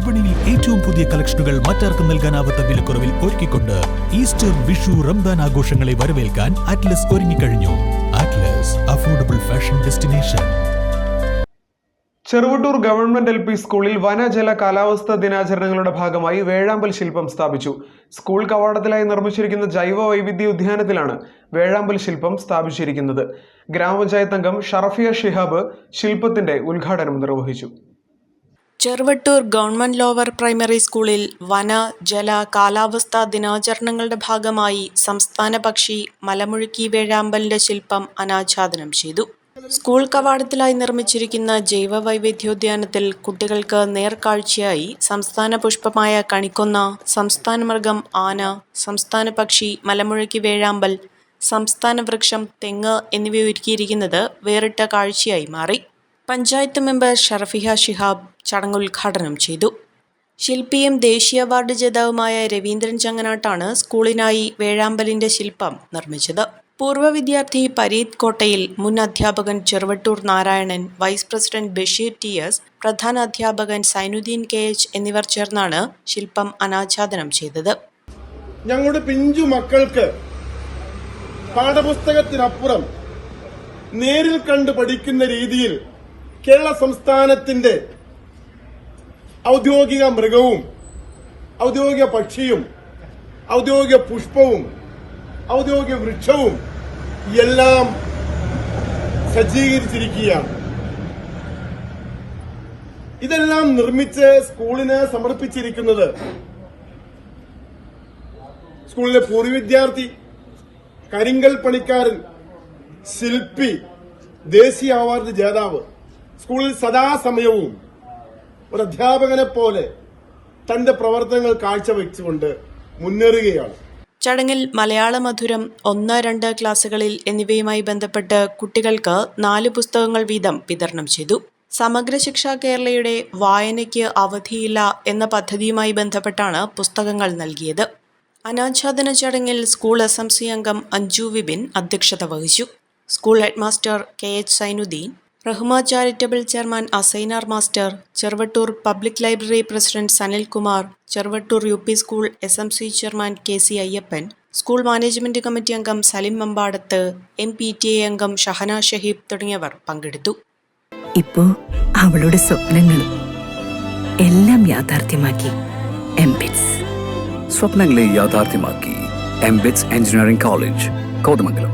വിപണിയിൽ ഏറ്റവും പുതിയ കളക്ഷനുകൾ മറ്റാർക്കും നൽകാനാവാത്ത വിലക്കുറവിൽ ഒരുക്കിക്കൊണ്ട് ഈസ്റ്റർ, വിഷു, റംദാൻ ആഘോഷങ്ങളെ വരവേൽക്കാൻ അറ്റ്ലസ് ഒരുങ്ങിക്കഴിഞ്ഞു. Atlas affordable fashion destination. Cheruvattoor government LP സ്കൂളിൽ വനജല കാലാവസ്ഥാ ദിനാചരണങ്ങളുടെ ഭാഗമായി വേഴാമ്പൽ ശില്പം സ്ഥാപിച്ചു. സ്കൂൾ കവാടത്തിലായി നിർമ്മിച്ചിരിക്കുന്ന ജൈവ വൈവിധ്യ ഉദ്യാനത്തിലാണ് വേഴാമ്പൽ ശില്പം സ്ഥാപിച്ചിരിക്കുന്നത്. ഗ്രാമപഞ്ചായത്ത് അംഗം ഷറഫിയ ഷിഹാബ് ശില്പത്തിന്റെ ഉദ്ഘാടനം നിർവഹിച്ചു. ചെറുവട്ടൂർ ഗവൺമെന്റ് ലോവർ പ്രൈമറി സ്കൂളിൽ വന ജല കാലാവസ്ഥാ ദിനാചരണങ്ങളുടെ ഭാഗമായി സംസ്ഥാന പക്ഷി മലമുഴുക്കി വേഴാമ്പലിന്റെ ശില്പം അനാച്ഛാദനം ചെയ്തു. സ്കൂൾ കവാടത്തിലായി നിർമ്മിച്ചിരിക്കുന്ന ജൈവ വൈവിധ്യോദ്യാനത്തിൽ കുട്ടികൾക്ക് നേർക്കാഴ്ചയായി സംസ്ഥാന പുഷ്പമായ കണിക്കൊന്ന, സംസ്ഥാന മൃഗം ആന, സംസ്ഥാന പക്ഷി മലമുഴക്കി വേഴാമ്പൽ, സംസ്ഥാന വൃക്ഷം തെങ്ങ് എന്നിവ ഒരുക്കിയിരിക്കുന്നത് വേറിട്ട കാഴ്ചയായി മാറി. പഞ്ചായത്ത് മെമ്പർ ഷറഫിയ ഷിഹാബ് ചടങ്ങ് ഉദ്ഘാടനം ചെയ്തു. ശില്പിയും ദേശീയ അവാർഡ് ജേതാവുമായ രവീന്ദ്രൻ ചങ്ങനാട്ടാണ് സ്കൂളിനായി വേഴാമ്പലിന്റെ ശില്പം നിർമ്മിച്ചത്. പൂർവ്വ വിദ്യാർത്ഥി പരീത് കോട്ടയിൽ, മുൻ അധ്യാപകൻ Cheruvattoor Narayanan, vice president Basheer TS, പ്രധാന അധ്യാപകൻ സൈനുദ്ദീൻ KH എന്നിവർ ചേർന്നാണ് ശില്പം അനാച്ഛാദനം ചെയ്തത്. ഞങ്ങളുടെ പിഞ്ചു മക്കൾക്ക് പാഠപുസ്തകത്തിനപ്പുറം നേരിൽ കണ്ട് പഠിക്കുന്ന രീതിയിൽ കേരള സംസ്ഥാനത്തിന്റെ ഔദ്യോഗിക മൃഗവും ഔദ്യോഗിക പക്ഷിയും ഔദ്യോഗിക പുഷ്പവും ഔദ്യോഗിക വൃക്ഷവും എല്ലാം സജ്ജീകരിച്ചിരിക്കുകയാണ്. ഇതെല്ലാം നിർമ്മിച്ച് സ്കൂളിന് സമർപ്പിച്ചിരിക്കുന്നത് സ്കൂളിലെ പൂർവ്വ വിദ്യാർത്ഥി, കരിങ്കൽ പണിക്കാരൻ, ശില്പി, ദേശീയ അവാർഡ് ജേതാവ്, സ്കൂളിൽ സദാസമയവും ഒരു അധ്യാപകനെ പോലെ തന്റെ പ്രവർത്തനങ്ങൾ കാഴ്ചവെച്ചുകൊണ്ട് മുന്നേറുകയാണ്. ചടങ്ങിൽ മലയാള മധുരം 1, 2 ക്ലാസുകളിൽ എന്നിവയുമായി ബന്ധപ്പെട്ട് കുട്ടികൾക്ക് 4 പുസ്തകങ്ങൾ വീതം വിതരണം ചെയ്തു. സമഗ്ര ശിക്ഷ കേരളയുടെ വായനയ്ക്ക് അവധിയില്ല എന്ന പദ്ധതിയുമായി ബന്ധപ്പെട്ടാണ് പുസ്തകങ്ങൾ നൽകിയത്. അനാച്ഛാദന ചടങ്ങിൽ സ്കൂൾ SMC അംഗം അഞ്ജു വിപിൻ അധ്യക്ഷത വഹിച്ചു. School headmaster KH Zainuddin, Rahma charitable chairman Asainar master, Cheruvattoor public library president Sanilkumar, Cheruvattoor UP school SMC chairman KC Ayyappan, school management committee അംഗം സലിം മമ്പാടത്ത്, MPTA അംഗം ഷഹന ഷഹീബ് തുടങ്ങിയവർ പങ്കെടുത്തു. ഇപ്പോ അവളുടെ സ്വപ്നങ്ങളും എല്ലാം യാഥാർത്ഥ്യമാക്കി MBITS. സ്വപ്നങ്ങളെ യാഥാർത്ഥ്യമാക്കി MBITS എഞ്ചിനീയറിംഗ് കോളേജ്, കോതമംഗലം.